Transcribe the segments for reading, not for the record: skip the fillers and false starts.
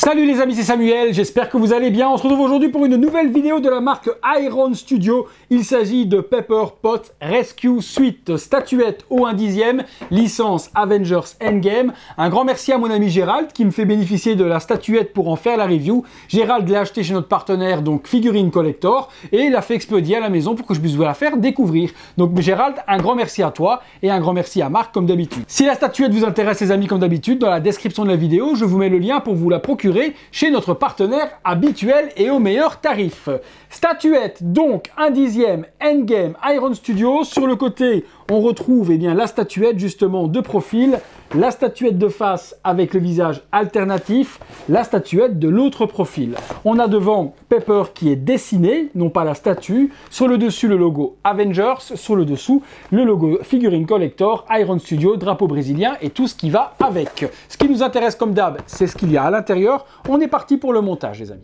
Salut les amis, c'est Samuel, j'espère que vous allez bien. On se retrouve aujourd'hui pour une nouvelle vidéo de la marque Iron Studio. Il s'agit de Pepper Potts Rescue Suite, statuette au 1/10, licence Avengers Endgame. Un grand merci à mon ami Gérald qui me fait bénéficier de la statuette pour en faire la review. Gérald l'a acheté chez notre partenaire, donc Figurine Collector, et l'a fait expédier à la maison pour que je puisse vous la faire découvrir. Donc Gérald, un grand merci à toi et un grand merci à Marc comme d'habitude. Si la statuette vous intéresse les amis comme d'habitude, dans la description de la vidéo, je vous mets le lien pour vous la procurer chez notre partenaire habituel et au meilleur tarif. Statuette donc 1/10 Endgame Iron Studio. Sur le côté, on retrouve la statuette justement de profil, la statuette de face avec le visage alternatif, la statuette de l'autre profil. On a devant Pepper qui est dessiné, non pas la statue. Sur le dessus, le logo Avengers. Sur le dessous, le logo Figurine Collector, Iron Studio, drapeau brésilien et tout ce qui va avec. Ce qui nous intéresse comme d'hab, c'est ce qu'il y a à l'intérieur. On est parti pour le montage, les amis.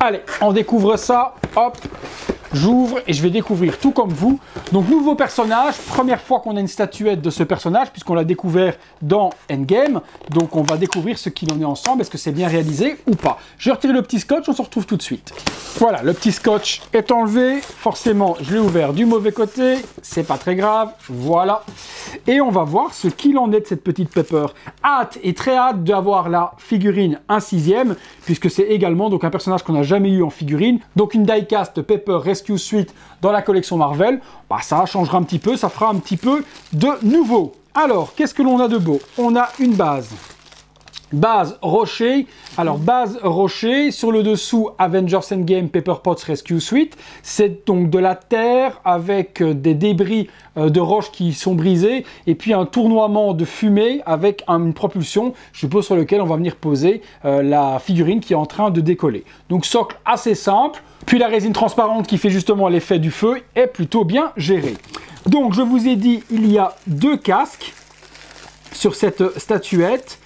Allez, on découvre ça. Hop, j'ouvre et je vais découvrir tout comme vous. Donc, nouveau personnage. Première fois qu'on a une statuette de ce personnage puisqu'on l'a découvert dans Endgame. Donc, on va découvrir ce qu'il en est ensemble. Est-ce que c'est bien réalisé ou pas? Je retire le petit scotch, on se retrouve tout de suite. Voilà, le petit scotch est enlevé. Forcément, je l'ai ouvert du mauvais côté. C'est pas très grave. Voilà. Et on va voir ce qu'il en est de cette petite Pepper. Hâte et très hâte d'avoir la figurine 1/6, puisque c'est également donc un personnage qu'on n'a jamais eu en figurine. Donc une diecast Pepper Rescue Suite dans la collection Marvel. Bah, ça changera un petit peu, ça fera un petit peu de nouveau. Alors, qu'est-ce que l'on a de beau? On a une base. Base rocher. Alors base rocher, sur le dessous Avengers Endgame Pepper Potts Rescue Suite. C'est donc de la terre avec des débris de roches qui sont brisés et puis un tournoiement de fumée avec une propulsion, je suppose, sur lequel on va venir poser la figurine qui est en train de décoller. Donc socle assez simple. Puis la résine transparente qui fait justement l'effet du feu est plutôt bien gérée. Donc je vous ai dit, il y a deux casques sur cette statuette.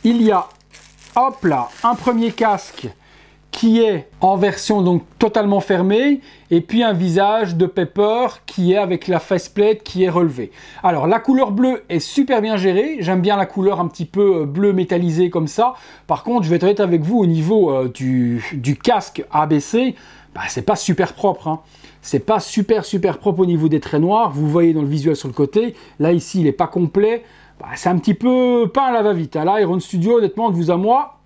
Il y a, hop là, un premier casque qui est en version donc totalement fermée et puis un visage de Pepper qui est avec la faceplate qui est relevée. Alors la couleur bleue est super bien gérée, j'aime bien la couleur un petit peu bleu métallisé comme ça. Par contre, je vais être honnête avec vous, au niveau du casque ABC, bah, c'est pas super propre, hein. C'est pas super propre au niveau des traits noirs. Vous voyez dans le visuel sur le côté, là ici il n'est pas complet. Bah, c'est un petit peu pas un lava-vite. Là, Iron Studio, honnêtement, de vous à moi,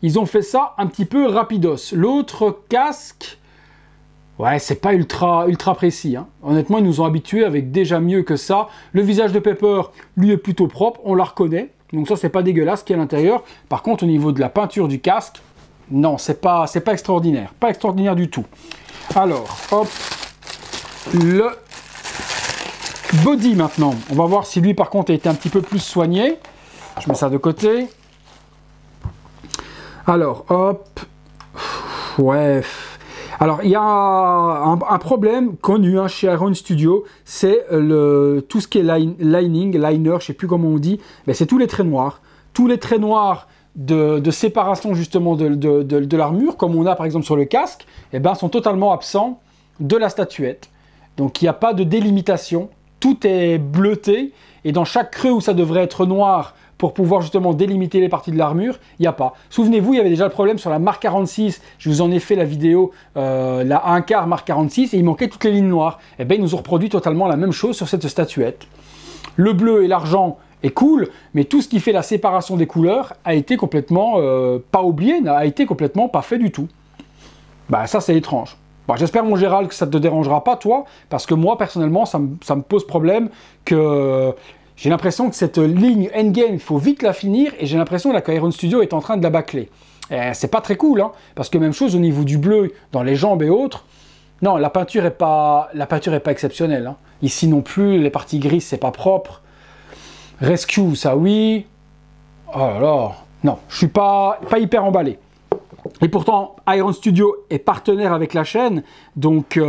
ils ont fait ça un petit peu rapidos. L'autre casque, ouais, c'est pas ultra précis, hein. Honnêtement, ils nous ont habitués avec déjà mieux que ça. Le visage de Pepper, lui, est plutôt propre, on la reconnaît. Donc ça, c'est pas dégueulasse ce qu'il y a à l'intérieur. Par contre, au niveau de la peinture du casque, non, c'est pas extraordinaire. Pas extraordinaire du tout. Alors, hop, le body maintenant. On va voir si lui par contre a été un petit peu plus soigné. Je mets ça de côté. Alors hop. Ouais. Alors il y a un problème connu chez Iron Studio, c'est tout ce qui est liner, je ne sais plus comment on dit, mais c'est tous les traits noirs. Tous les traits noirs de séparation justement de l'armure, comme on a par exemple sur le casque, sont totalement absents de la statuette. Donc il n'y a pas de délimitation. Tout est bleuté et dans chaque creux où ça devrait être noir pour pouvoir justement délimiter les parties de l'armure, il n'y a pas. Souvenez-vous, il y avait déjà le problème sur la Mark 46, je vous en ai fait la vidéo, la 1/4 Mark 46, et il manquait toutes les lignes noires. Ils nous ont reproduit totalement la même chose sur cette statuette. Le bleu et l'argent est cool, mais tout ce qui fait la séparation des couleurs a été complètement, pas oublié, a été complètement pas fait du tout. Bah ça c'est étrange. Bon, j'espère, mon Gérald, que ça ne te dérangera pas, toi, parce que moi, personnellement, ça me pose problème que j'ai l'impression que cette ligne Endgame, il faut vite la finir, et j'ai l'impression que Iron Studio est en train de la bâcler. C'est pas très cool, hein, parce que même chose au niveau du bleu, dans les jambes et autres, non, la peinture est pas exceptionnelle, hein. Ici non plus, les parties grises, c'est pas propre. Rescue, ça oui. Oh là là, non, je suis pas hyper emballé. Et pourtant, Iron Studio est partenaire avec la chaîne, donc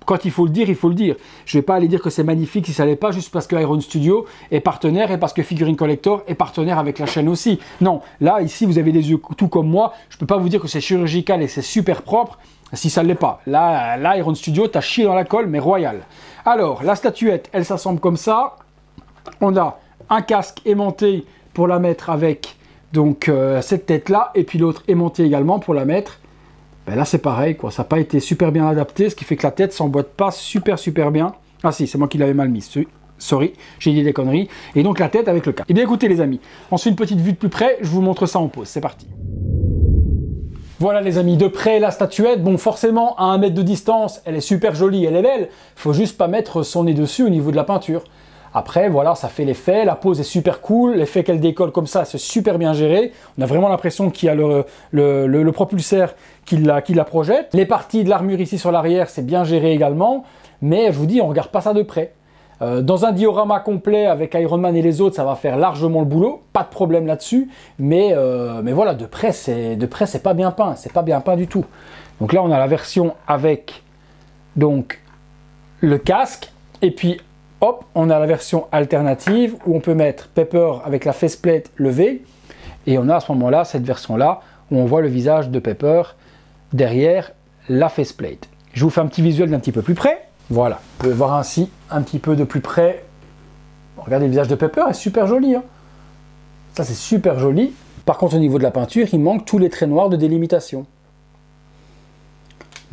quand il faut le dire, il faut le dire. Je ne vais pas aller dire que c'est magnifique si ça ne l'est pas, juste parce que Iron Studio est partenaire et parce que Figurine Collector est partenaire avec la chaîne aussi. Non, là, ici, vous avez des yeux tout comme moi. Je ne peux pas vous dire que c'est chirurgical et que c'est super propre si ça ne l'est pas. Là, Iron Studio, t'as chié dans la colle, mais royal. Alors, la statuette, elle s'assemble comme ça. On a un casque aimanté pour la mettre avec Donc cette tête-là, et puis l'autre aimanté également pour la mettre. Ben là c'est pareil, quoi. Ça n'a pas été super bien adapté, ce qui fait que la tête s'emboîte pas super bien. Ah si, c'est moi qui l'avais mal mis. Sorry, j'ai dit des conneries. Et donc la tête avec le casque. Eh bien écoutez les amis, on se fait une petite vue de plus près, je vous montre ça en pause, c'est parti. Voilà les amis, de près la statuette, bon forcément à 1 mètre de distance, elle est super jolie, elle est belle, faut juste pas mettre son nez dessus au niveau de la peinture. Après voilà, ça fait l'effet, la pose est super cool, l'effet qu'elle décolle comme ça, c'est super bien géré. On a vraiment l'impression qu'il y a le propulseur qui la projette. Les parties de l'armure ici sur l'arrière, c'est bien géré également, mais je vous dis, on regarde pas ça de près. Dans un diorama complet avec Iron Man et les autres, ça va faire largement le boulot, pas de problème là-dessus, mais voilà, de près c'est pas bien peint, c'est pas bien peint du tout. Donc là on a la version avec donc le casque, et puis hop, on a la version alternative où on peut mettre Pepper avec la faceplate levée, et on a à ce moment-là cette version-là où on voit le visage de Pepper derrière la faceplate. Je vous fais un petit visuel d'un petit peu plus près. Voilà, vous pouvez voir ainsi un petit peu de plus près. Regardez, le visage de Pepper est super joli. Hein. Ça, c'est super joli. Par contre, au niveau de la peinture, il manque tous les traits noirs de délimitation.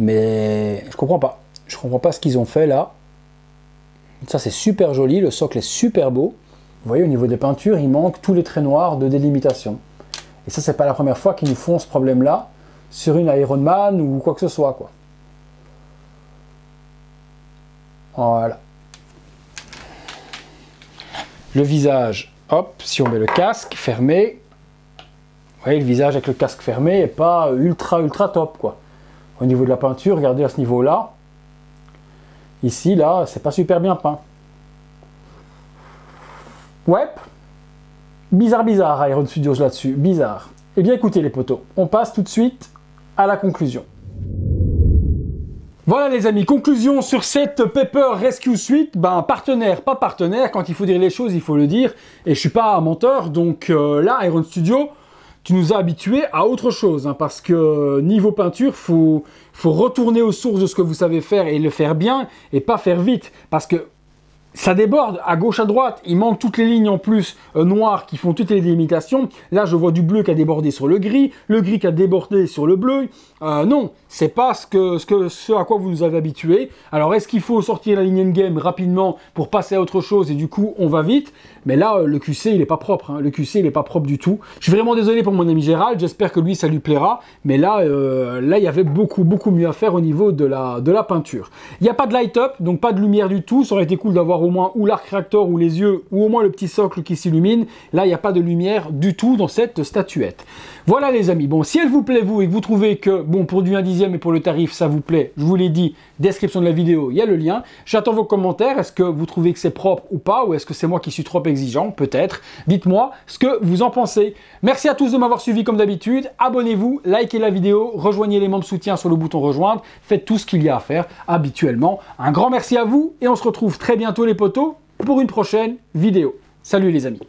Mais je comprends pas. Je comprends pas ce qu'ils ont fait là. Ça, c'est super joli. Le socle est super beau. Vous voyez, au niveau des peintures, il manque tous les traits noirs de délimitation. Et ça, c'est pas la première fois qu'ils nous font ce problème-là sur une Iron Man ou quoi que ce soit, quoi. Voilà. Le visage, hop, si on met le casque fermé, vous voyez, le visage avec le casque fermé n'est pas ultra top, quoi. Au niveau de la peinture, regardez à ce niveau-là. Ici, là, c'est pas super bien peint. Ouais. Bizarre, Iron Studios là-dessus. Bizarre. Eh bien, écoutez les potos, on passe tout de suite à la conclusion. Voilà les amis, conclusion sur cette Pepper Rescue Suite. Ben partenaire, pas partenaire, quand il faut dire les choses, il faut le dire. Et je suis pas un menteur, donc là, Iron Studio, tu nous as habitués à autre chose. Hein, parce que niveau peinture, faut retourner aux sources de ce que vous savez faire et le faire bien, et pas faire vite. Parce que ça déborde à gauche, à droite. Il manque toutes les lignes en plus noires qui font toutes les délimitations. Là, je vois du bleu qui a débordé sur le gris qui a débordé sur le bleu. Non, c'est pas ce à quoi vous nous avez habitués. Alors, est-ce qu'il faut sortir la ligne endgame rapidement pour passer à autre chose et du coup, on va vite? Mais là, le QC, il est pas propre. Hein. Le QC, il est pas propre du tout. Je suis vraiment désolé pour mon ami Gérald. J'espère que lui, ça lui plaira. Mais là, il y avait beaucoup mieux à faire au niveau de la peinture. Il n'y a pas de light-up, donc pas de lumière du tout. Ça aurait été cool d'avoir au moins ou l'arc réacteur ou les yeux ou au moins le petit socle qui s'illumine. Là, il n'y a pas de lumière du tout dans cette statuette. Voilà les amis. Bon, si elle vous plaît vous et que vous trouvez que bon pour du 1/10 et pour le tarif ça vous plaît, je vous l'ai dit, description de la vidéo, il y a le lien. J'attends vos commentaires. Est-ce que vous trouvez que c'est propre ou pas, ou est-ce que c'est moi qui suis trop exigeant? Peut-être. Dites-moi ce que vous en pensez. Merci à tous de m'avoir suivi comme d'habitude. Abonnez-vous, likez la vidéo, rejoignez les membres soutien sur le bouton rejoindre. Faites tout ce qu'il y a à faire habituellement. Un grand merci à vous et on se retrouve très bientôt les potos pour une prochaine vidéo. Salut les amis.